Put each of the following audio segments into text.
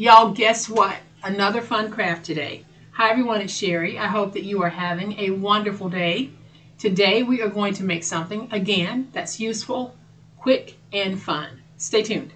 Y'all, guess what? Another fun craft today. Hi everyone, it's Sherry. I hope that you are having a wonderful day. Today we are going to make something, again, that's useful, quick, and fun. Stay tuned.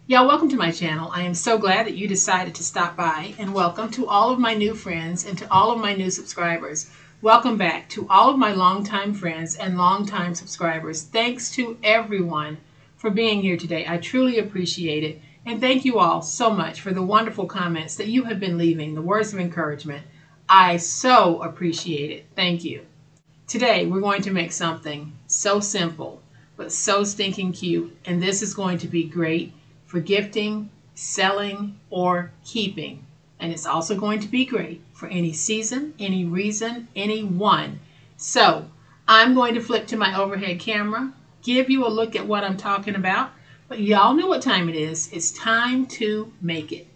Y'all, welcome to my channel. I am so glad that you decided to stop by, and welcome to all of my new friends and to all of my new subscribers. Welcome back to all of my longtime friends and longtime subscribers. Thanks to everyone for being here today. I truly appreciate it. And thank you all so much for the wonderful comments that you have been leaving, the words of encouragement. I so appreciate it. Thank you. Today we're going to make something so simple but so stinking cute, and this is going to be great for gifting, selling, or keeping. And it's also going to be great for any season, any reason, anyone. So I'm going to flip to my overhead camera, give you a look at what I'm talking about. But y'all know what time it is. It's time to make it.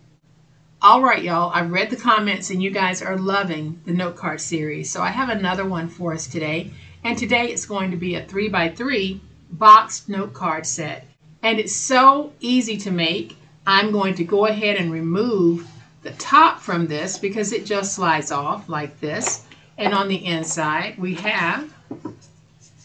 All right, y'all, I've read the comments and you guys are loving the note card series. So I have another one for us today. And today it's going to be a 3x3 boxed note card set. And it's so easy to make. I'm going to go ahead and remove the top from this because it just slides off like this. And on the inside, we have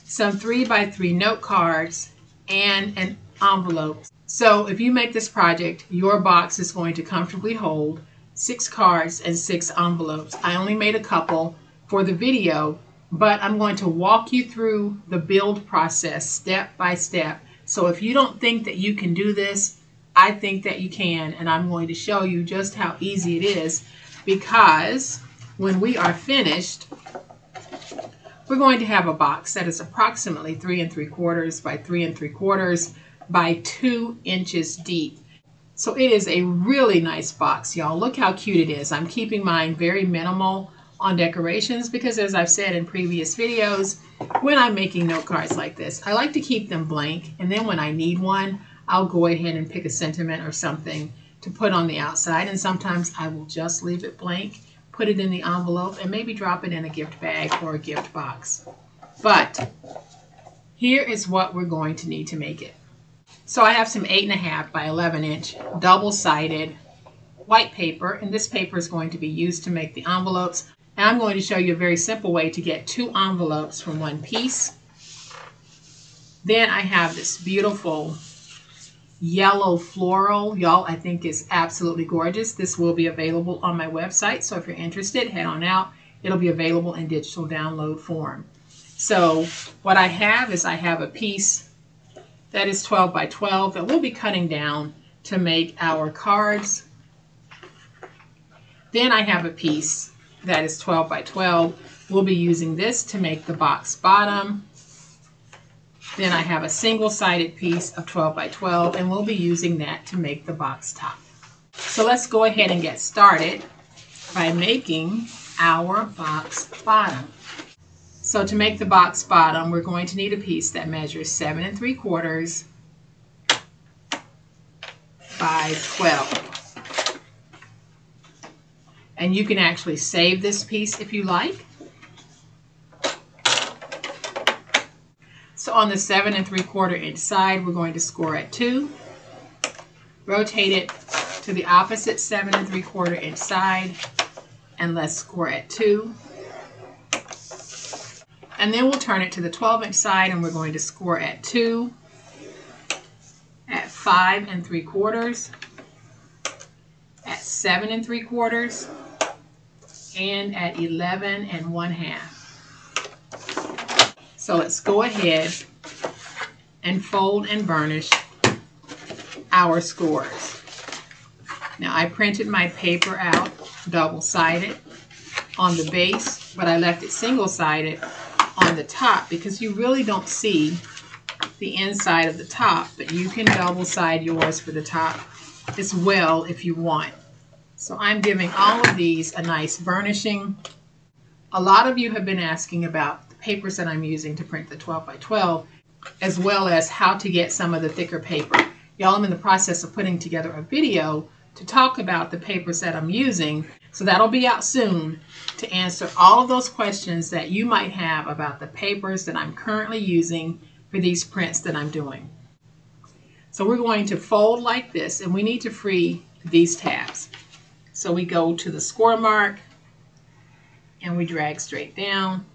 some 3x3 note cards and an envelope. So if you make this project, your box is going to comfortably hold 6 cards and 6 envelopes. I only made a couple for the video, but I'm going to walk you through the build process step by step. So if you don't think that you can do this, I think that you can, and I'm going to show you just how easy it is, because when we are finished, we're going to have a box that is approximately 3 3/4 by 3 3/4 by 2 inches deep. So it is a really nice box, y'all. Look how cute it is. I'm keeping mine very minimal on decorations because, as I've said in previous videos, when I'm making note cards like this, I like to keep them blank, and then when I need one, I'll go ahead and pick a sentiment or something to put on the outside, and sometimes I will just leave it blank, put it in the envelope, and maybe drop it in a gift bag or a gift box. But here is what we're going to need to make it. So I have some 8.5 by 11 inch double-sided white paper, and this paper is going to be used to make the envelopes. And I'm going to show you a very simple way to get 2 envelopes from one piece. Then I have this beautiful yellow floral. Y'all, I think is absolutely gorgeous. This will be available on my website, so if you're interested, head on out. It'll be available in digital download form. So what I have is I have a piece that is 12 by 12 that we'll be cutting down to make our cards. Then I have a piece that is 12 by 12. We'll be using this to make the box bottom. Then I have a single-sided piece of 12 by 12, and we'll be using that to make the box top. So let's go ahead and get started by making our box bottom. So to make the box bottom, we're going to need a piece that measures 7 3/4 by 12. And you can actually save this piece if you like. So on the 7 3/4 inch side, we're going to score at 2. Rotate it to the opposite 7 3/4 inch side, and let's score at 2. And then we'll turn it to the 12 inch side, and we're going to score at 2, at 5 3/4, at 7 3/4, and at 11 1/2. So let's go ahead and fold and burnish our scores. Now I printed my paper out double-sided on the base, but I left it single-sided on the top because you really don't see the inside of the top, but you can double-side yours for the top as well if you want. So I'm giving all of these a nice burnishing. A lot of you have been asking about the papers that I'm using to print the 12 by 12, as well as how to get some of the thicker paper. Y'all, I'm in the process of putting together a video to talk about the papers that I'm using, So that'll be out soon to answer all of those questions that you might have about the papers that I'm currently using for these prints that I'm doing. So we're going to fold like this, and we need to free these tabs. So we go to the score mark and we drag straight down.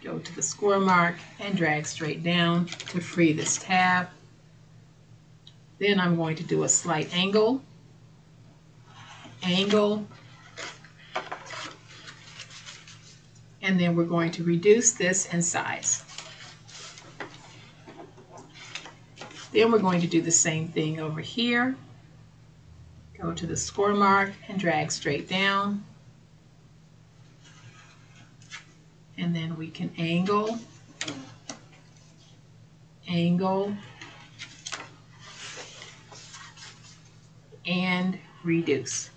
Go to the score mark and drag straight down to free this tab. Then I'm going to do a slight angle, angle, and then we're going to reduce this in size. Then we're going to do the same thing over here. Go to the score mark and drag straight down. And then we can angle, angle, and reduce.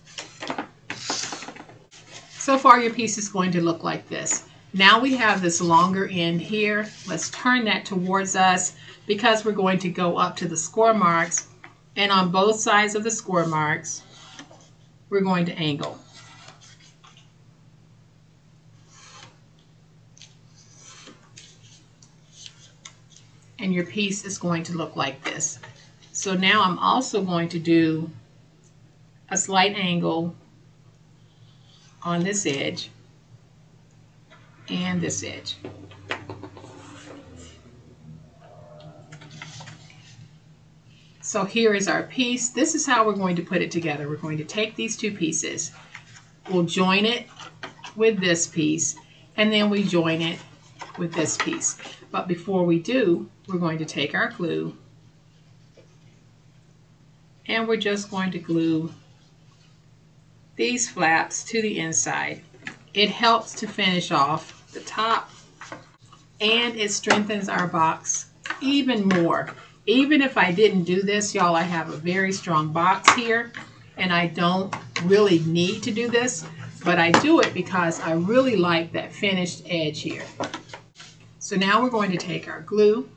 So far your piece is going to look like this. Now we have this longer end here. Let's turn that towards us because we're going to go up to the score marks, and on both sides of the score marks we're going to angle. And your piece is going to look like this. So now I'm also going to do a slight angle on this edge and this edge. So here is our piece. This is how we're going to put it together. We're going to take these two pieces, we'll join it with this piece, and then we join it with this piece. But before we do, we're going to take our glue and we're just going to glue these flaps to the inside. It helps to finish off the top, and it strengthens our box even more. Even if I didn't do this, y'all, I have a very strong box here and I don't really need to do this, but I do it because I really like that finished edge here. So now we're going to take our glue,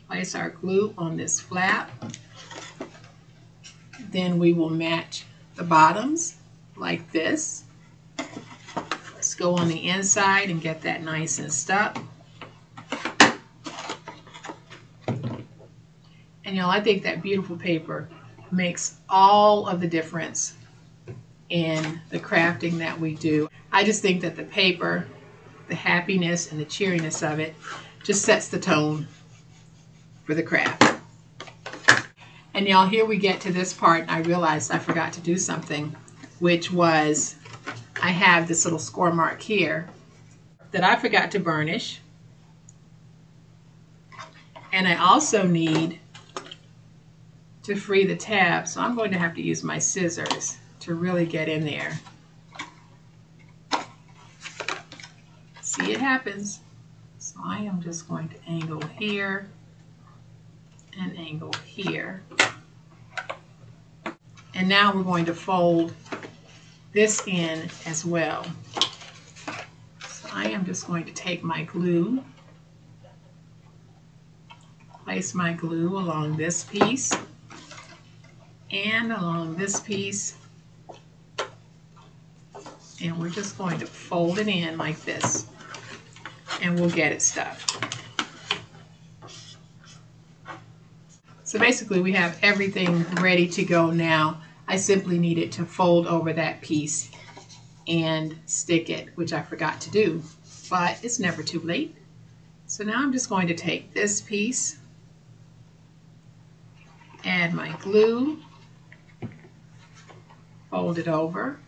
place our glue on this flap, then we will match the bottoms like this. Let's go on the inside and get that nice and stuck. And y'all, I think that beautiful paper makes all of the difference in the crafting that we do. I just think that the paper, the happiness and the cheeriness of it just sets the tone for the craft. And y'all, here we get to this part, and I realized I forgot to do something, which was I have this little score mark here that I forgot to burnish. And I also need to free the tab, so I'm going to have to use my scissors to really get in there. See, it happens. So I am just going to angle here and angle here. And now we're going to fold this in as well. So I am just going to take my glue, place my glue along this piece and along this piece, and we're just going to fold it in like this, and we'll get it stuck. So basically we have everything ready to go now. I simply needed to fold over that piece and stick it, which I forgot to do, but it's never too late. So now I'm just going to take this piece, add my glue, fold it over,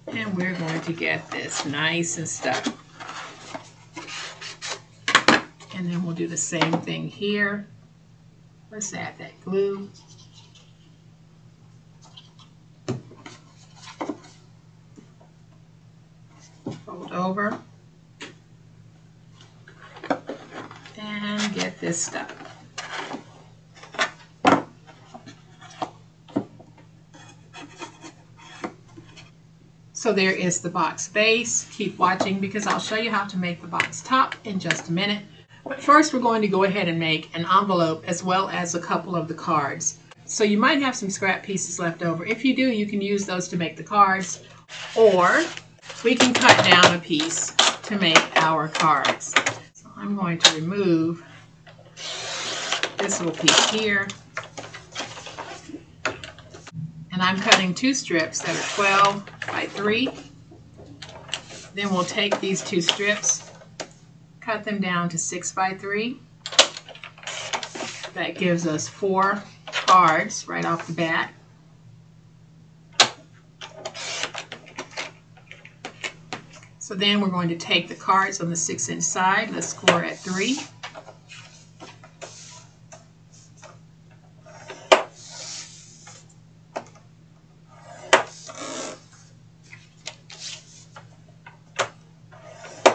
and we're going to get this nice and stuck. And then we'll do the same thing here. Let's add that glue. Fold over and get this stuck. So there is the box base. Keep watching because I'll show you how to make the box top in just a minute. But first we're going to go ahead and make an envelope as well as a couple of the cards. So you might have some scrap pieces left over. If you do, you can use those to make the cards, or we can cut down a piece to make our cards. So I'm going to remove this little piece here. And I'm cutting 2 strips that are 12 by 3. Then we'll take these 2 strips, cut them down to 6 by 3. That gives us 4 cards right off the bat. So then we're going to take the cards on the 6-inch side. Let's score at 3.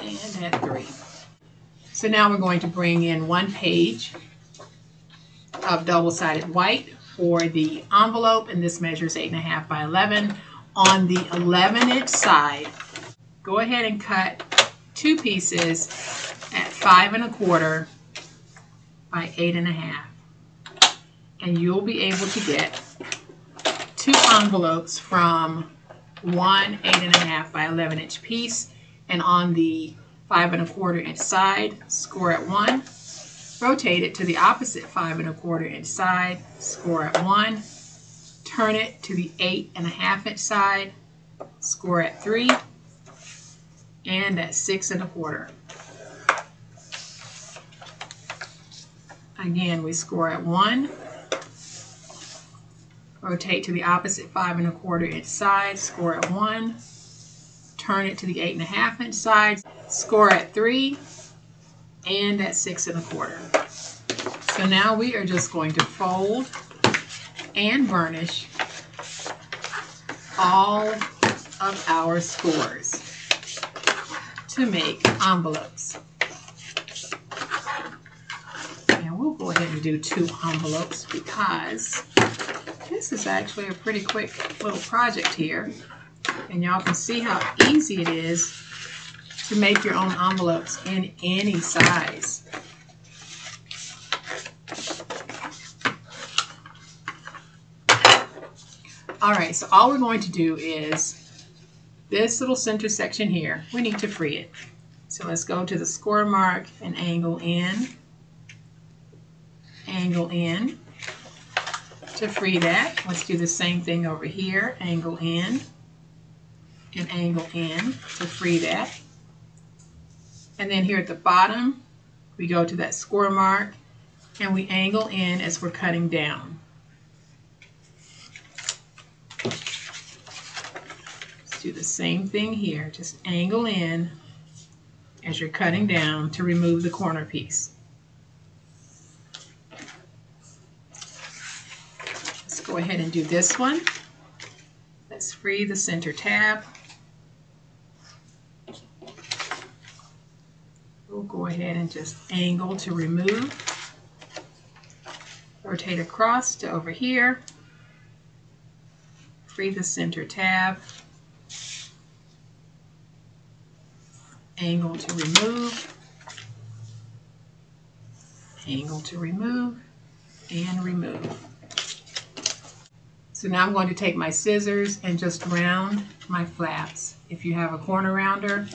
And at 3. So now we're going to bring in 1 page of double-sided white for the envelope, and this measures 8.5 by 11. On the 11-inch side, go ahead and cut 2 pieces at 5 1/4 by 8.5, and you'll be able to get 2 envelopes from one 8.5 by 11-inch piece. And on the 5 1/4-inch side, score at 1. Rotate it to the opposite 5 1/4-inch side, score at 1. Turn it to the 8.5-inch side, score at 3. And at 6 1/4. Again, we score at 1. Rotate to the opposite 5 1/4-inch side, score at 1. Turn it to the 8.5-inch side, score at 3. And at 6 1/4. So now we are just going to fold and burnish all of our scores to make envelopes. And we'll go ahead and do 2 envelopes because this is actually a pretty quick little project here. And y'all can see how easy it is to make your own envelopes in any size. Alright, so all we're going to do is this little center section here, we need to free it. So let's go to the score mark and angle in. Angle in to free that. Let's do the same thing over here. Angle in and angle in to free that. And then here at the bottom, we go to that score mark and we angle in as we're cutting down. Let's do the same thing here. Just angle in as you're cutting down to remove the corner piece. Let's go ahead and do this one. Let's free the center tab. We'll go ahead and just angle to remove. Rotate across to over here. Free the center tab. Angle to remove. Angle to remove. And remove. So now I'm going to take my scissors and just round my flaps. If you have a corner rounder,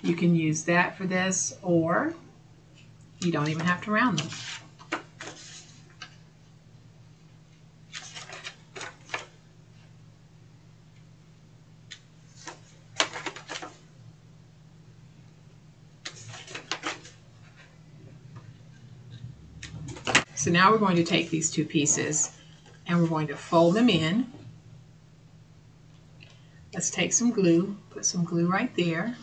you can use that for this, or you don't even have to round them. So now we're going to take these 2 pieces and we're going to fold them in. Let's take some glue, put some glue right there.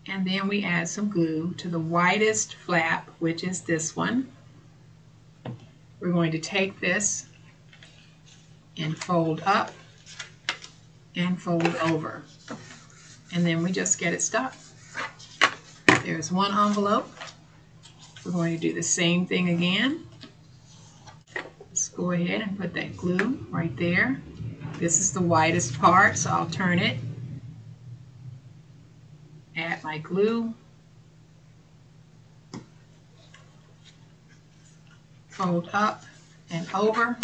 And then we add some glue to the widest flap, which is this one. We're going to take this and fold up and fold over. And then we just get it stuck. There's one envelope. We're going to do the same thing again. Let's go ahead and put that glue right there. This is the widest part, so I'll turn it. Add my glue. fold up and over.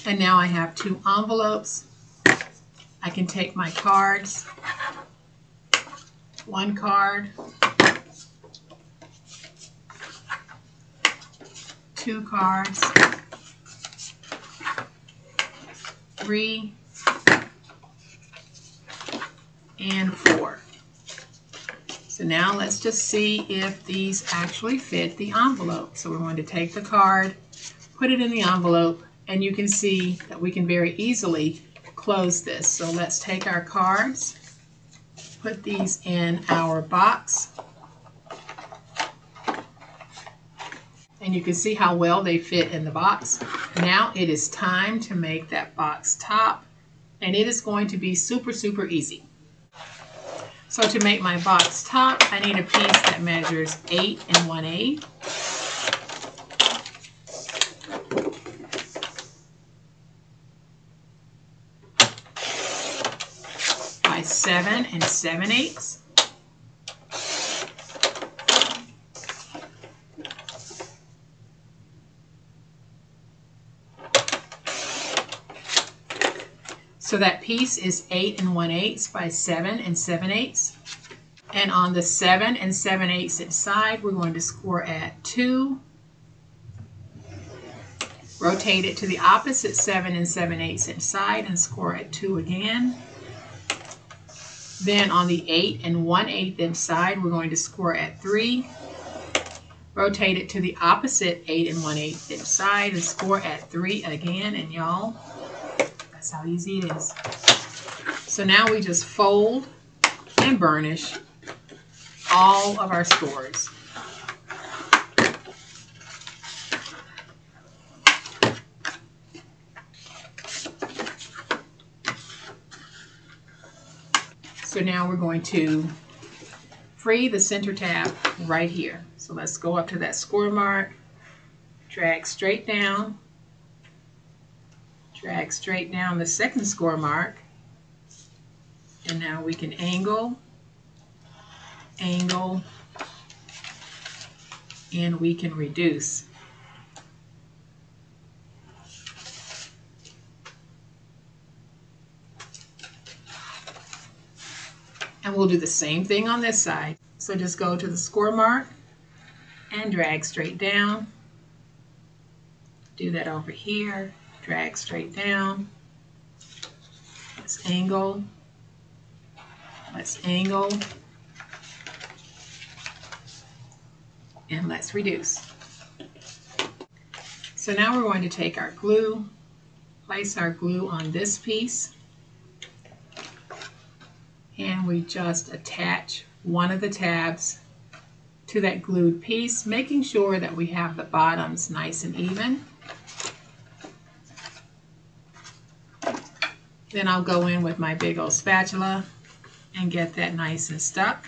And now I have 2 envelopes. I can take my cards, 1 card, 2 cards, 3, and 4. So now let's just see if these actually fit the envelope. So we're going to take the card, put it in the envelope, and you can see that we can very easily close this. So let's take our cards, put these in our box, and you can see how well they fit in the box. Now it is time to make that box top, and it is going to be super, super easy. So to make my box top, I need a piece that measures 8 1/8. By 7 7/8. So that piece is 8 1/8 by 7 7/8. And on the 7 7/8 side, we're going to score at 2. Rotate it to the opposite 7 7/8 side and score at 2 again. Then on the 8 1/8 side, we're going to score at 3. Rotate it to the opposite 8 1/8 side and score at 3 again. And y'all, that's how easy it is. So now we just fold and burnish all of our scores. So now we're going to free the center tab right here. So let's go up to that score mark, drag straight down the second score mark, and now we can angle, and we can reduce. And we'll do the same thing on this side. So just go to the score mark and drag straight down. Do that over here. Drag straight down. Let's angle. And let's reduce. So now we're going to take our glue, place our glue on this piece, and we just attach one of the tabs to that glued piece, making sure that we have the bottoms nice and even. Then I'll go in with my big old spatula and get that nice and stuck.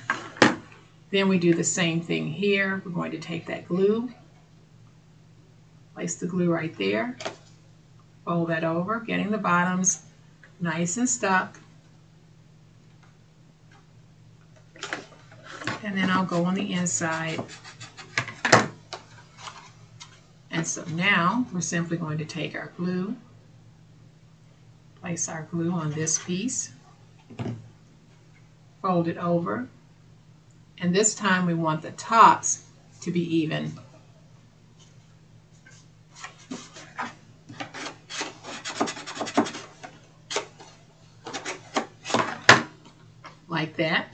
Then we do the same thing here. We're going to take that glue, place the glue right there, fold that over, getting the bottoms nice and stuck. And then I'll go on the inside. And so now we're simply going to take our glue, place our glue on this piece, fold it over, and this time we want the tops to be even. Like that.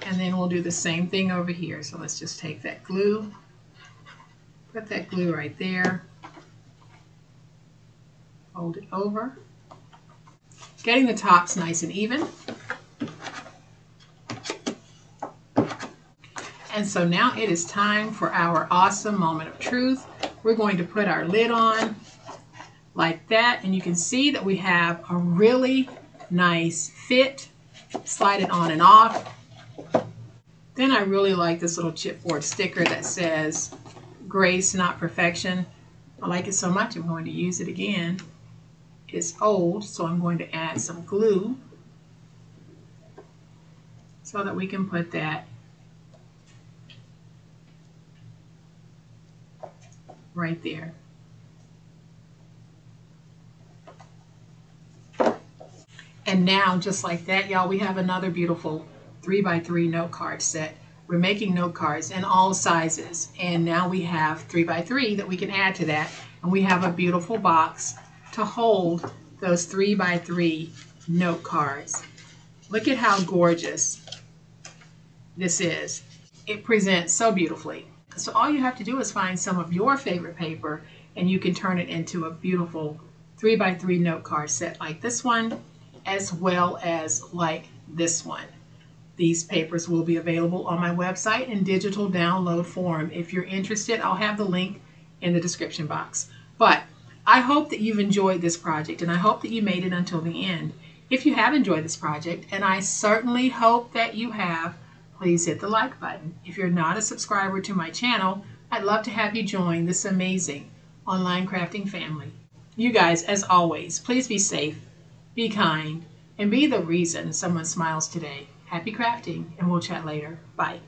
And then we'll do the same thing over here. So let's just take that glue, put that glue right there, fold it over, getting the tops nice and even. And so now it is time for our awesome moment of truth. We're going to put our lid on like that, and you can see that we have a really nice fit. Slide it on and off. Then I really like this little chipboard sticker that says, "Grace, not perfection." I like it so much I'm going to use it again. It's old, so I'm going to add some glue so that we can put that right there. And now, just like that, y'all, we have another beautiful 3x3 note card set. We're making note cards in all sizes. And now we have 3x3 that we can add to that. And we have a beautiful box to hold those 3x3 note cards. Look at how gorgeous this is. It presents so beautifully. So all you have to do is find some of your favorite paper and you can turn it into a beautiful 3x3 note card set like this one, as well as like this one. These papers will be available on my website in digital download form. If you're interested, I'll have the link in the description box. But I hope that you've enjoyed this project, and I hope that you made it until the end. If you have enjoyed this project, and I certainly hope that you have, please hit the like button. If you're not a subscriber to my channel, I'd love to have you join this amazing online crafting family. You guys, as always, please be safe, be kind, and be the reason someone smiles today. Happy crafting, and we'll chat later. Bye.